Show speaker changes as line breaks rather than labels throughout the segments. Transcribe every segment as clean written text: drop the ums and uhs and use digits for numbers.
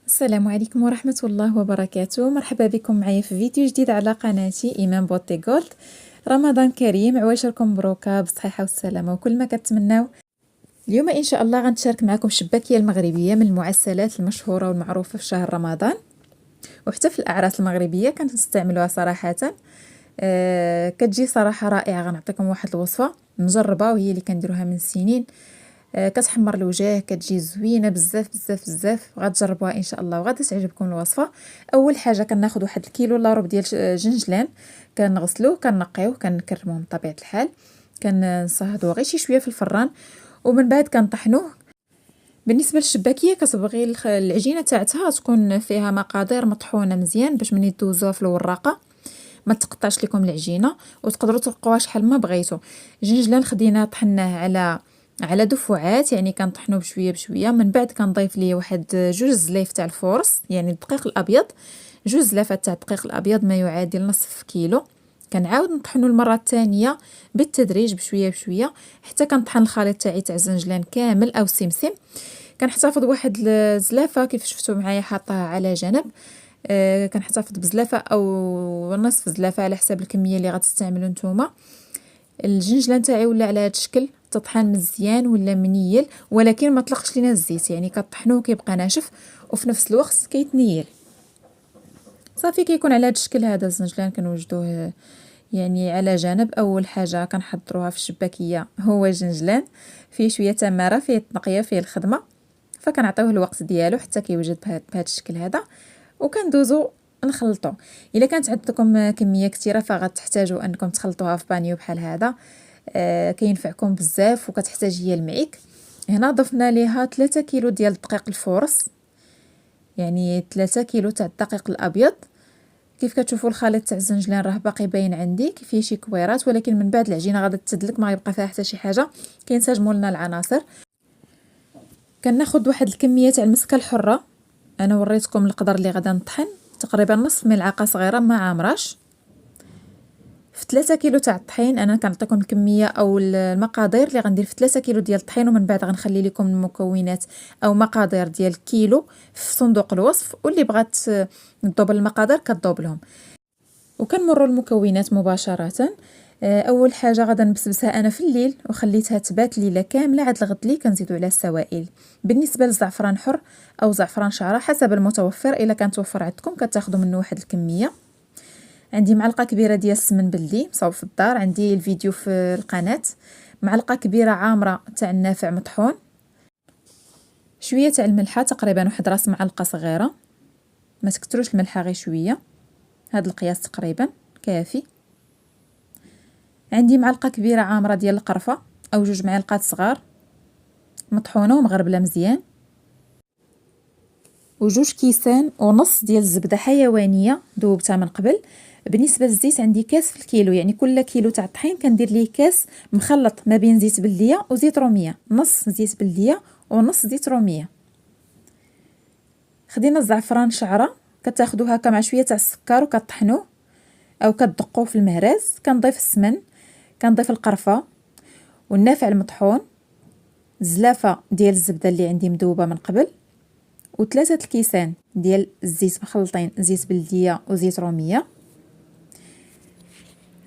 السلام عليكم ورحمة الله وبركاته. مرحبا بكم معايا في فيديو جديد على قناتي إيمان بوتي جولد. رمضان كريم، عواشركم مبروكة بالصحة والسلامة وكل ما كتمناو. اليوم إن شاء الله غنتشارك معكم الشباكية المغربية من المعسلات المشهورة والمعروفة في شهر رمضان وحتى في الأعراس المغربية كنستعملوها صراحة. كتجي صراحة رائعة. غنعطيكم واحد الوصفة مجربة وهي اللي كنديروها من سنين. كتحمر الوجه، كتجي زوينه بزاف بزاف بزاف. غتجربوها ان شاء الله وغادي تعجبكم الوصفه. اول حاجه كناخذ واحد الكيلو الا ربع ديال جنجلان، كنغسلوه كنقيوه كنكرموه بطبيعه الحال، كنصهدوه غير شي شويه في الفران ومن بعد كنطحنوه. بالنسبه للشباكيه كتبغي العجينه تاعتها تكون فيها مقادير مطحونه مزيان باش ملي دوزوها في الوراقه ما تقطعش لكم العجينه، وتقدروا ترقوها شحال ما بغيتو. الجنجلان خديناه طحناه على دفعات، يعني كنطحنوه بشويه بشويه. من بعد كنضيف ليه واحد جوج زلايف تاع الفورص، يعني الدقيق الابيض، جوج زلافات تاع الدقيق الابيض ما يعادل نصف كيلو. كنعاود نطحنو المره الثانيه بالتدريج بشويه بشويه حتى كنطحن الخليط تاعي تاع الزنجلان كامل او سمسم. كنحتفظ واحد الزلافه كيف شفتوا معايا حاطاها على جنب. كنحتفظ بزلافه او نصف زلافه على حساب الكميه اللي غتستعملوا نتوما. الجنجلان تاعي ولا على هذا الشكل، تطحن مزيان ولا منيل، ولكن ما طلقش لينا الزيت، يعني كطحنوه كيبقى ناشف وفي نفس الوقت كيتنيل. صافي كيكون على هذا الشكل. هذا الزنجلان كنوجدوه يعني على جنب. اول حاجه كنحضروها في الشباكيه هو الجنجلان، فيه شويه تماره، فيه التنقيه، فيه الخدمه، فكنعطيوه الوقت ديالو حتى كيوجد بهذا الشكل هذا، وكندوزو نخلطو. الا كانت عندكم كميه كثيره فغتحتاجوا انكم تخلطوها في بانيو بحال هذا. كينفعكم بزاف وكتحتاج هي المعيك. هنا ضفنا ليها 3 كيلو ديال الدقيق الفورص، يعني 3 كيلو تاع الدقيق الابيض. كيف كتشوفوا الخليط تاع الزنجلان راه باقي باين عندي فيه شي كويرات، ولكن من بعد العجينه غادا تدلك ما يبقى فيها حتى شي حاجه، كينسجموا لنا العناصر. كناخذ واحد الكميه تاع المسكه الحره. انا وريتكم القدر اللي غادا نطحن، تقريبا نصف ملعقه صغيره ما عامراش. في 3 كيلو تاع الطحين انا كنعطيكم الكميه او المقادير اللي غندير في 3 كيلو ديال الطحين، ومن بعد غنخلي لكم المكونات او مقادير ديال كيلو في صندوق الوصف، واللي بغات تذوب المقادير كتذوب لهم. وكنمروا المكونات مباشره. اول حاجه غادا نبسبسها انا في الليل وخليتها تبات ليله كامله. عاد الغد لي كنزيدوا عليها السوائل. بالنسبه للزعفران حر او زعفران شعره حسب المتوفر، الا كان توفر عندكم كتاخذوا منه واحد الكميه. عندي معلقه كبيره ديال السمن بلدي مصوب في الدار، عندي الفيديو في القناه. معلقه كبيره عامره تاع النافع مطحون، شويه تاع الملحه تقريبا واحد راس معلقه صغيره، ما تكتروش الملحه غير شويه، هذا القياس تقريبا كافي. عندي معلقه كبيره عامره ديال القرفه او جوج معالق صغار مطحونه ومغربله مزيان، وجوج كيسان ونص ديال الزبده حيوانيه ذوبتها من قبل. بالنسبه للزيت عندي كاس في الكيلو، يعني كل كيلو تاع الطحين كندير ليه كاس مخلط ما بين زيت بلديه وزيت روميه، نص زيت بلديه ونص زيت روميه. خدينا الزعفران شعره، كتاخذوه هكا مع شويه تاع السكر وكطحنوه او كتدقوه في المهراز. كنضيف السمن، كنضيف القرفه والنافع المطحون، زلافه ديال الزبده اللي عندي مذوبه من قبل، وثلاثه الكيسان ديال الزيت مخلطين، زيت بلديه وزيت روميه.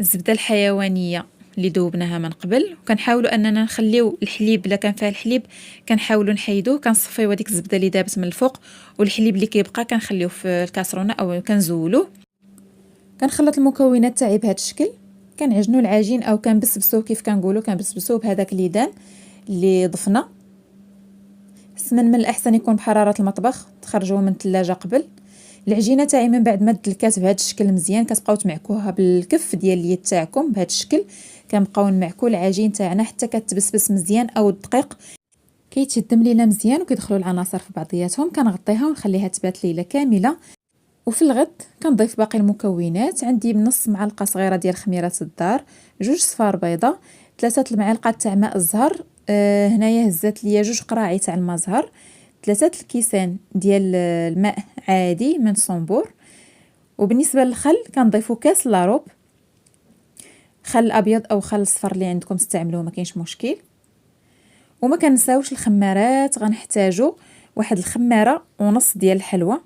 الزبده الحيوانيه اللي ذوبناها من قبل، وكنحاولوا اننا نخليو الحليب الا كان فيه الحليب كنحاولوا نحيدوه، كنصفيو هذيك الزبده اللي دابت من الفوق، والحليب اللي كيبقى كنخليوه في الكاسرونه او كنزولوه. كنخلط المكونات تاعي بهذا الشكل، كنعجنوا العجين او كنبسبسوه كيف كنقولوا، كنبسبسوه بهذاك الليدان اللي ضفنا. السمن من الاحسن يكون بحراره المطبخ، تخرجوه من الثلاجه قبل. العجينه تاعي من بعد ما دلكات بهذا الشكل مزيان، كتبقاو تمعكوها بالكف ديال اليد تاعكم بهذا الشكل. كنبقاو نمعكوا العجين تاعنا حتى كتبسبس مزيان او الدقيق كيتشدم لينا مزيان وكيدخلوا العناصر في بعضياتهم. كنغطيها ونخليها تبات ليله كامله. وفي الغد كنضيف باقي المكونات. عندي بنص معلقه صغيره ديال خميره الدار، جوج صفار بيضه، 3 المعالق تاع ماء الزهر. هنايا هزات ليا 2 قراعي تاع الماء زهر، 3 الكيسان ديال الماء عادي من صنبور. وبالنسبه للخل كنضيفو كاس لاروب، خل ابيض او خل صفر اللي عندكم تستعملوه ما كاينش مشكل. وما كنساوش الخمارات غنحتاجو واحد الخماره ونص ديال الحلوى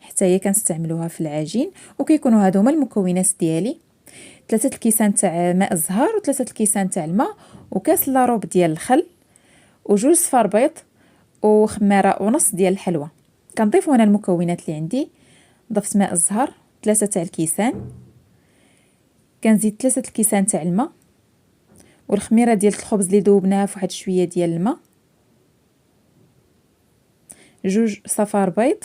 حتى هي كنستعملوها في العجين، وكيكونوا هادو هما المكونات ديالي: 3 الكيسان تاع ماء الزهر، و3 الكيسان تاع الماء، وكاس لاروب ديال الخل، وجوج صفار بيض، وخماره ونص ديال الحلوى. كنضيف هنا المكونات اللي عندي: ضفت ماء الزهر 3 تاع الكيسان، كنزيد 3 الكيسان تاع الماء، والخميره ديال الخبز اللي ذوبناها في واحد شويه ديال الماء، جوج صفار بيض.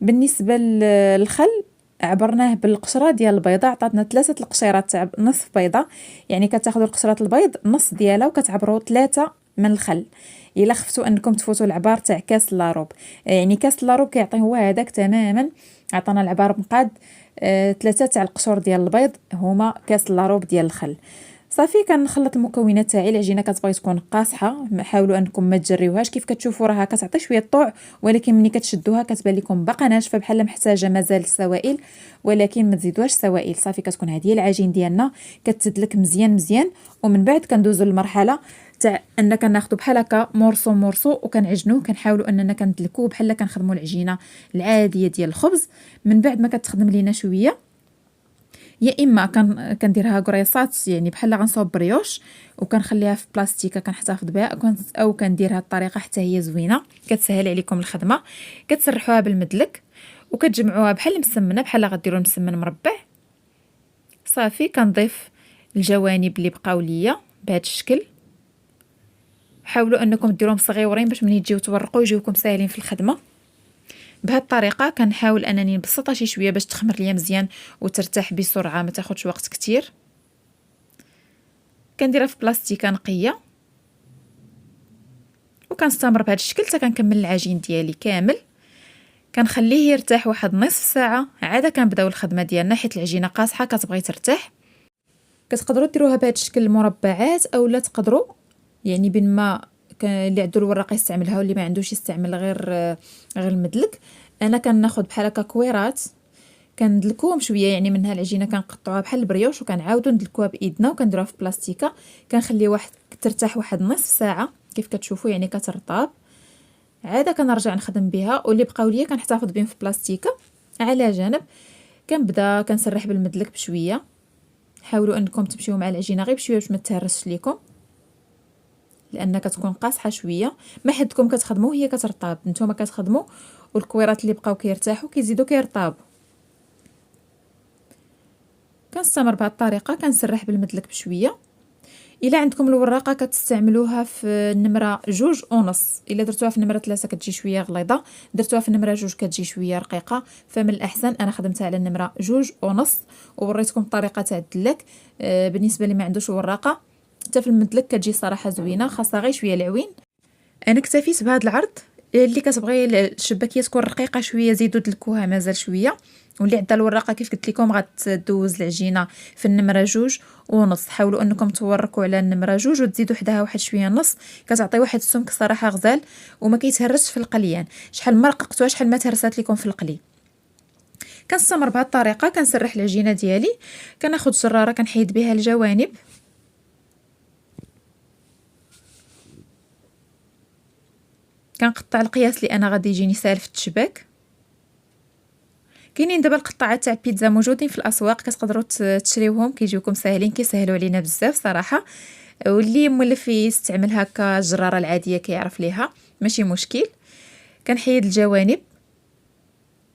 بالنسبه للخل عبرناه بالقشره ديال البيضه، عطاتنا 3 القشيرات تاع نصف بيضه، يعني كتاخذوا القشره البيض نص ديالها وكتعبروا 3 من الخل. الا خفتوا انكم تفوتوا العبار تاع كاس لاروب، يعني كاس لاروب كيعطي هو هذاك تماما، عطانا العبار مقاد 3 تاع القشور ديال البيض هما كاس لاروب ديال الخل. صافي كنخلط المكونات تاعي. العجينه كتبغي تكون قاصحه، حاولوا انكم ما تجريوهاش. كيف كتشوفوا راها كتعطي شويه طوع، ولكن ملي كتشدوها كتبان لكم باقا ناشفه بحال محتاجه مازال السوائل، ولكن ما تزيدوهاش سوائل. صافي كتكون هذه العجين ديالنا كتدلك مزيان مزيان، ومن بعد كندوزو للمرحله تاع ان كناخذوا بحال هكا مورسو مورسو وكنعجنوه. كنحاولوا اننا كندلكوه بحال كنخدموا العجينه العاديه ديال الخبز. من بعد ما كتخدم لينا شويه، يا اما كنديرها قريصات، يعني بحال غنصاوب بريوش وكنخليها في بلاستيكه كنحتفظ بها، او كنديرها الطريقه حتى هي زوينه كتسهل عليكم الخدمه. كتسرحوها بالمدلك وكتجمعوها بحال المسمنه، بحال غديروا المسمن مربع. صافي كنضيف الجوانب اللي بقاو ليا بهذا الشكل. حاولوا انكم ديروهم صغيورين باش ملي تجيو تورقوا يجيوكم ساهلين في الخدمه. بهذه الطريقه كنحاول انني نبسطها شي شويه باش تخمر ليا مزيان وترتاح بسرعه، ما تاخذش وقت كتير. كنديرها في بلاستيكه نقيه وكنستمر بهذا الشكل حتى كنكمل العجين ديالي كامل. كنخليه يرتاح واحد نصف ساعه، عاده كنبداو الخدمه ديالنا حيت العجينه قاصحه كتبغي ترتاح. كتقدروا ديروها بهذا الشكل مربعات، اولا تقدروا يعني بين ما اللي عنده الوراق يستعملها واللي ما عندوش يستعمل غير المدلك. انا كناخذ بحال هكا كويرات كندلكوهم شويه، يعني منها العجينه كنقطعوها بحال البريوش وكنعاودوا ندلكوها بايدنا وكنديروها في بلاستيكه. كنخلي ترتاح واحد نصف ساعه كيف كتشوفوا، يعني كترطاب. عاده كنرجع نخدم بها، واللي بقاو ليا كنحتفظ بهم في بلاستيكه على جنب. كنبدا كنسرح بالمدلك بشويه. حاولوا انكم تمشيو مع العجينه غير بشويه باش ما تهرسش ليكم، لان كتكون قاصحه شويه. ما حدكم كتخدموا هي كترطاب، نتوما كتخدموا والكويرات اللي بقاو كيرتاحوا كيزيدوا كيرطابوا. كنستمر بهذه الطريقه، كنسرح بالمدلك بشويه. الا عندكم الوراقه كتستعملوها في النمره 2.5، الا درتوها في النمره 3 كتجي شويه غليظه، درتوها في النمره 2 كتجي شويه رقيقه. فمن الاحسن انا خدمتها على النمره 2.5 ووريتكم الطريقه تاع الدلك. بالنسبه اللي ما عندوش وراقه حتى في المدلك كتجي صراحه زوينه، خاصها غير شويه العوين. انا اكتفيت بهذا العرض. اللي كتبغي الشباكيه تكون رقيقه شويه زيدوا دلكوها مازال شويه، واللي عندها الوراقه كيف قلت لكم غتدوز العجينه في النمره 2.5. حاولوا انكم توركوا على النمره 2 وتزيدوا حداها واحد شويه نص، كتعطي واحد السمك صراحه غزال وما كيتهرسش في القليان. شحال ما رققتوها شحال ما تهرسات لكم في القلي. كنستمر بهذه الطريقه، كنسرح العجينه ديالي. كناخذ جراره كنحيد بها الجوانب، كنقطع القياس اللي انا غادي يجيني ساهل في التشباك. كاينين دابا القطاعات تاع البيتزا موجودين في الاسواق، كتقدروا تشريوهم كيجيوكم ساهلين، كيسهلوا علينا بزاف صراحه. واللي مولف يستعمل هكا الجراره العاديه كيعرف ليها ماشي مشكل. كنحيد الجوانب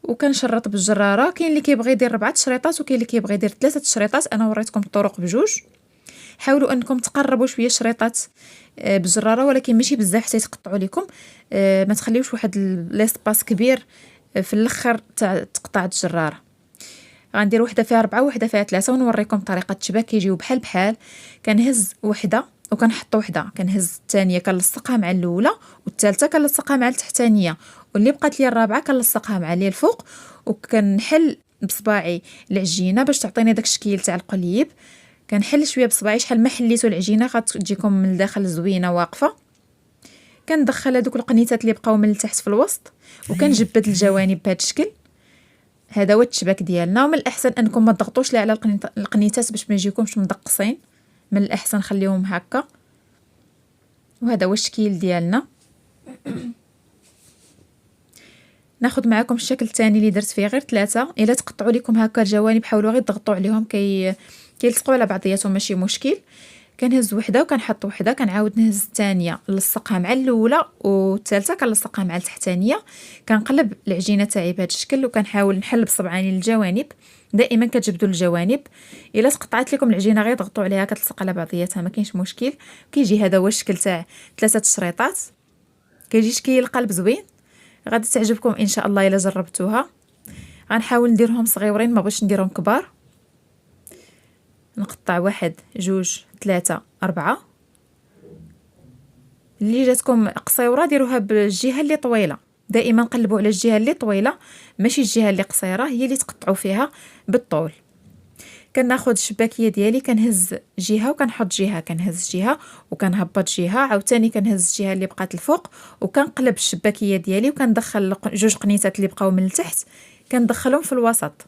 وكنشرط بالجراره. كاين اللي كيبغي يدير 4 شريطات وكاين اللي كيبغي يدير 3 شريطات. انا وريتكم الطرق بجوج. حاولوا انكم تقربوا شويه الشريطات بالجراره، ولكن ماشي بزاف حتى يتقطعوا لكم. ما تخليوش واحد ليسباس كبير في الاخر تاع تقطع الجراره. غندير وحده فيها 4 وحده فيها 3 ونوريكم طريقه التشباك. كيجيو بحال بحال. كنهز وحده وكنحط وحده، كنهز الثانيه كنلصقها مع الاولى، والثالثه كنلصقها مع التحتانيه، واللي بقات لي الرابعه كنلصقها مع اللي الفوق. وكنحل بصباعي العجينه باش تعطيني داك الشكل تاع القليب. كنحل شويه بصباعي، شحال ما حليتو العجينه غتجيكم من الداخل زوينه واقفه. كندخل هذوك القنيتات اللي بقاو من التحت في الوسط وكنجبد الجوانب بهذا الشكل. هذا هو التشباك ديالنا. ومن الاحسن انكم ما تضغطوش ليه على القنيتات باش ما يجيكمش مدقصين. من الاحسن خليهم هكا وهذا هو الشكل ديالنا. ناخذ معكم الشكل الثاني اللي درت فيه غير 3. الا تقطعوا لكم هكا الجوانب حاولوا غير تضغطوا عليهم كيلصقوا على بعضياتهم ماشي مشكل. كنهز وحده وكنحط وحده، كنعاود نهز الثانيه نلصقها مع الاولى، والثالثه كنلصقها مع التحتانيه. كنقلب العجينه تاعي بهذا الشكل وكنحاول نحل بصبعاني الجوانب. دائما كتجبدوا الجوانب. الا تقطعت لكم العجينه غير ضغطوا عليها كتلصق على بعضياتها ما كاينش مشكل. كيجي هذا هو الشكل تاع 3 شريطات، كيجي شكل القلب زوين. غادي تعجبكم ان شاء الله الا جربتوها. غنحاول نديرهم صغيورين ما بغيتش نديرهم كبار. نقطع 1 2 3 4. اللي جاتكم قصيره ديروها بالجهه اللي طويله. دائما قلبوا على الجهه اللي طويله ماشي الجهه اللي قصيره، هي اللي تقطعوا فيها بالطول. كناخذ الشباكيه ديالي كنهز جهه وكنحط جهه، كنهز جهه وكنهبط جهه، عاوتاني كنهز الجهه اللي بقات الفوق وكنقلب الشباكيه ديالي وكندخل 2 قنيتات اللي بقاو من التحت كندخلهم في الوسط.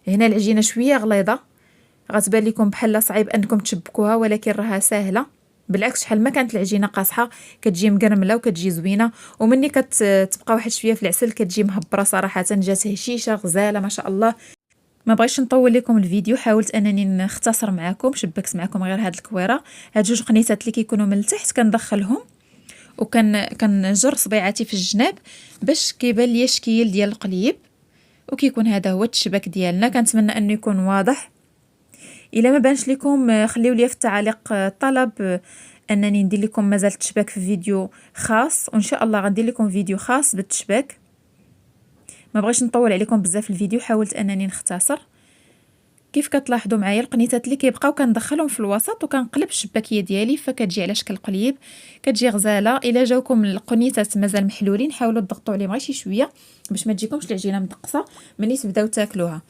هنا العجينه شويه غليظه، غتبان لكم بحال صعيب انكم تشبكوها، ولكن راها سهله. بالعكس شحال ما كانت العجينه قاصحه كتجي مقرمله وكتجي زوينه، ومني كتبقى واحد شويه في العسل كتجي مهبره صراحه، جات هشيشه غزاله ما شاء الله. ما بغيتش نطول لكم الفيديو، حاولت انني نختصر معكم، شبكت معكم غير هاد الكويره. هاد 2 قنيتات اللي كيكونوا من التحت كندخلهم كنجر صبيعاتي في الجناب باش كيبان ليا الشكل ديال القليب، وكيكون هذا هو التشبك ديالنا. كنتمنى انه يكون واضح. الا ما بانش لكم خليو لي في التعاليق طلب انني ندير لكم مازال التشباك في فيديو خاص، وان شاء الله غندير لكم فيديو خاص بالتشباك. ما بغيتش نطول عليكم بزاف الفيديو، حاولت انني نختصر. كيف كتلاحظوا معايا القنيتات اللي كيبقاو كندخلهم في الوسط وكنقلب الشباكيه ديالي فكتجي على شكل قليب، كتجي غزاله. الا جاوكم القنيتات مازال محلولين حاولوا تضغطوا عليهم غير شي شويه باش ما تجيكمش العجينه مدقصه ملي تبداو تاكلوها.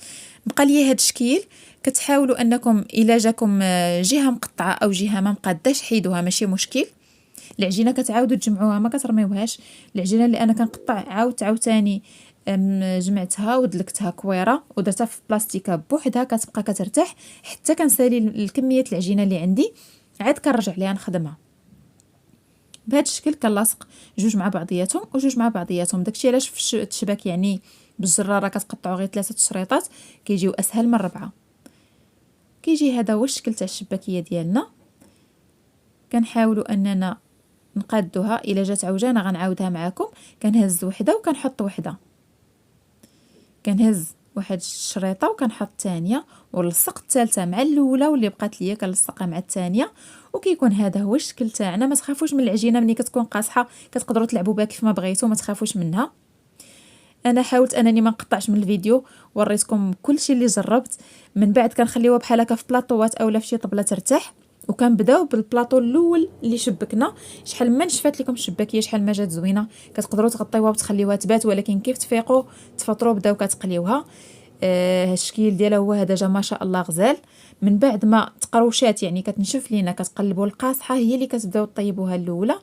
بقى لي هاد الشكل. كتحاولوا انكم الا جاكم جهه مقطعه او جهه ما مقاداش حيدوها ماشي مشكل. العجينه كتعاودوا تجمعوها ما كترميوهاش. العجينه اللي انا كنقطع عاوتاني جمعتها ودلكتها كويره ودرتها في بلاستيكه بوحدها كتبقى كترتاح حتى كنسالي الكميه العجينه اللي عندي، عاد كنرجع ليها نخدمها بهذا الشكل. كنلاصق 2 مع بعضياتهم و2 مع بعضياتهم. داكشي علاش في الشباك يعني بالجراره كتقطعوا غير 3 شريطات كيجيو اسهل من 4. كيجي هذا هو الشكل تاع الشباكيه ديالنا. كنحاولوا اننا نقادوها. الا جات عوجانه غنعاودها معكم. كنهز وحده وكنحط وحده، كنهز 1 شريطه وكنحط الثانيه ونلصق الثالثه مع الاولى، واللي بقات ليا كنلصقها مع الثانيه. وكيكون هذا هو الشكل تاعنا. ما تخافوش من العجينه ملي كتكون قاصحه، كتقدروا تلعبوا بها كيف ما بغيتوا، ما تخافوش منها. انا حاولت انني ما نقطعش من الفيديو، وريتكم كل شيء اللي جربت. من بعد كنخليوها بحال هكا في بلاطوات اولا في شي طبله ترتاح، وكنبداو بالبلاطو الاول اللي شبكنا. شحال ما نشفات لكم الشباكيه شحال ما جات زوينه كتقدروا تغطيوها وتخليوها تبات، ولكن كيف تفيقوا تفطروا بداو كتقليوها. الشكل ديالها هو هذا جا ما شاء الله غزال. من بعد ما تقروشات يعني كتنشف لينا كتقلبوا القاصحه هي اللي كتبداو طيبوها الاولى.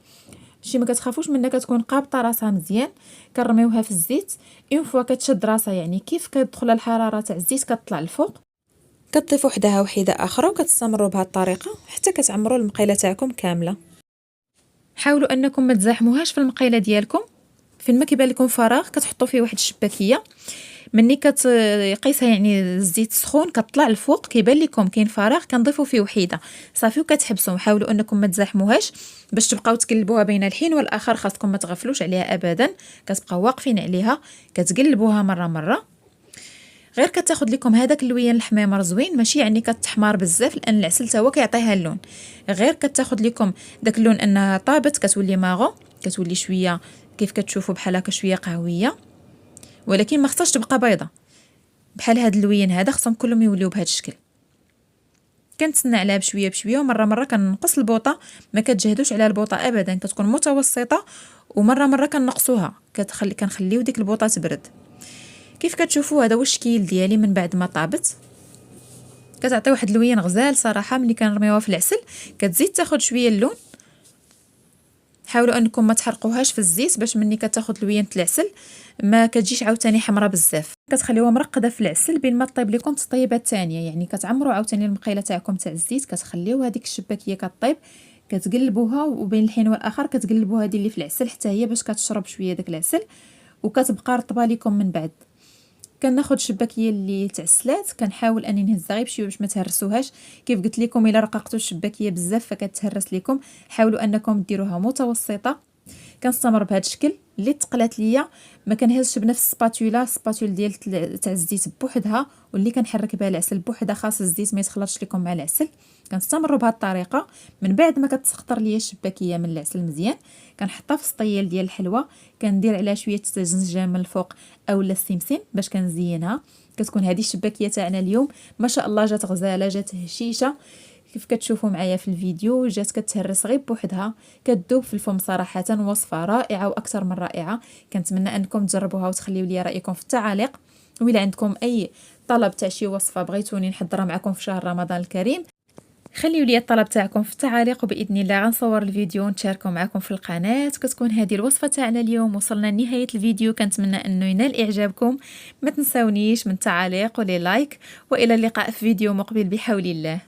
شي ما كتخافوش منها، كتكون قابطه راسها مزيان. كنرميوها في الزيت اون فوا كتشد راسها، يعني كيف كتدخل الحراره تاع الزيت كتطلع الفوق. كتضيفوا وحده وحده اخرى وكتستمروا بهذه الطريقه حتى كتعمروا المقيله تاعكم كامله. حاولوا انكم ما تزاحموهاش في المقيله ديالكم. فين ما كيبان لكم فراغ كتحطوا فيه واحد الشباكيه، مني كتقيسها يعني الزيت سخون كتطلع الفوق كيبان لكم كاين فراغ كنضيفوا فيه وحيده صافي وكتحبسوا. حاولوا انكم ما تزاحموهاش باش تبقاو تقلبوها بين الحين والاخر. خاصكم ما تغفلوش عليها ابدا، كتبقاو واقفين عليها كتقلبوها مره غير كتاخذ لكم هذاك اللوين الحميمر زوين، ماشي يعني كتحمر بزاف لان العسل تا هو كيعطيها اللون. غير كتاخذ لكم داك اللون انها طابت كتولي ماغو، كتولي شويه كيف كتشوفوا بحال هكا شويه قهويه، ولكن ما خصهاش تبقى بيضه بحال هاد اللوين هذا. خصهم كلهم يوليو بهذا الشكل. كنتسنى عليها بشويه بشويه، ومره كنقص البوطه. ما كتجهدوش على البوطه ابدا، كتكون متوسطه، ومره كنقصوها كنخليو ديك البوطه تبرد. كيف كتشوفوا هذا هو الشكل ديالي من بعد ما طابت. كتعطي واحد اللوين غزال صراحه. ملي كنرميوها في العسل كتزيد تاخذ شويه اللون. حاولوا انكم ما تحرقوهاش في الزيت باش مني كتاخذ لوينه العسل ما كتجيش عاوتاني حمراء بزاف. كتخليوها مرقده في العسل بين ما طيب لكم التطيبه الثانيه، يعني كتعمروا عاوتاني المقيله تاعكم تاع الزيت، كتخليو هذيك الشباكيه كطيب كتقلبوها وبين الحين والاخر كتقلبوها هذه اللي في العسل حتى هي باش كتشرب شويه داك العسل وكتبقى رطبه لكم من بعد. كناخذ الشباكيه اللي تعسلات كنحاول اني نهزها غير بشويه باش ما تهرسوهاش. كيف قلت لكم الا رققتوا الشباكيه بزاف فكتهرس لكم، حاولوا انكم ديروها متوسطه. كنستمر بهذا الشكل. اللي تقلات ليا ما كنهزش بنفس سباتول ديال تاع الزيت بوحدها، واللي كنحرك بها العسل بوحدها، خاص الزيت ما يتخلطش لكم مع العسل. كنستمروا بهذه الطريقه. من بعد ما كتسخطر ليا الشباكيه من العسل مزيان كنحطها في سطيل ديال الحلوى، كندير عليها شويه الزنجان من الفوق اولا السمسم باش كنزينها. كتكون هذه الشباكيه تاعنا اليوم ما شاء الله جات غزاله، جات هشيشه كيف كتشوفوا معايا في الفيديو. جات كتهرس غير بوحدها، كتذوب في الفم صراحه. وصفه رائعه واكثر من رائعه. كنتمنى انكم تجربوها وتخليو لي رايكم في التعاليق. وإلا عندكم اي طلب تاع شي وصفه بغيتوني نحضرها معكم في شهر رمضان الكريم خليو لي الطلب تاعكم في التعاليق، وباذن الله غنصور الفيديو ونشاركه معكم في القناه. كتكون هذه الوصفه تاعنا اليوم. وصلنا لنهايه الفيديو، كنتمنى انه ينال اعجابكم. ما تنساونيش من التعاليق ولي لايك، والى اللقاء في فيديو مقبل بحول الله.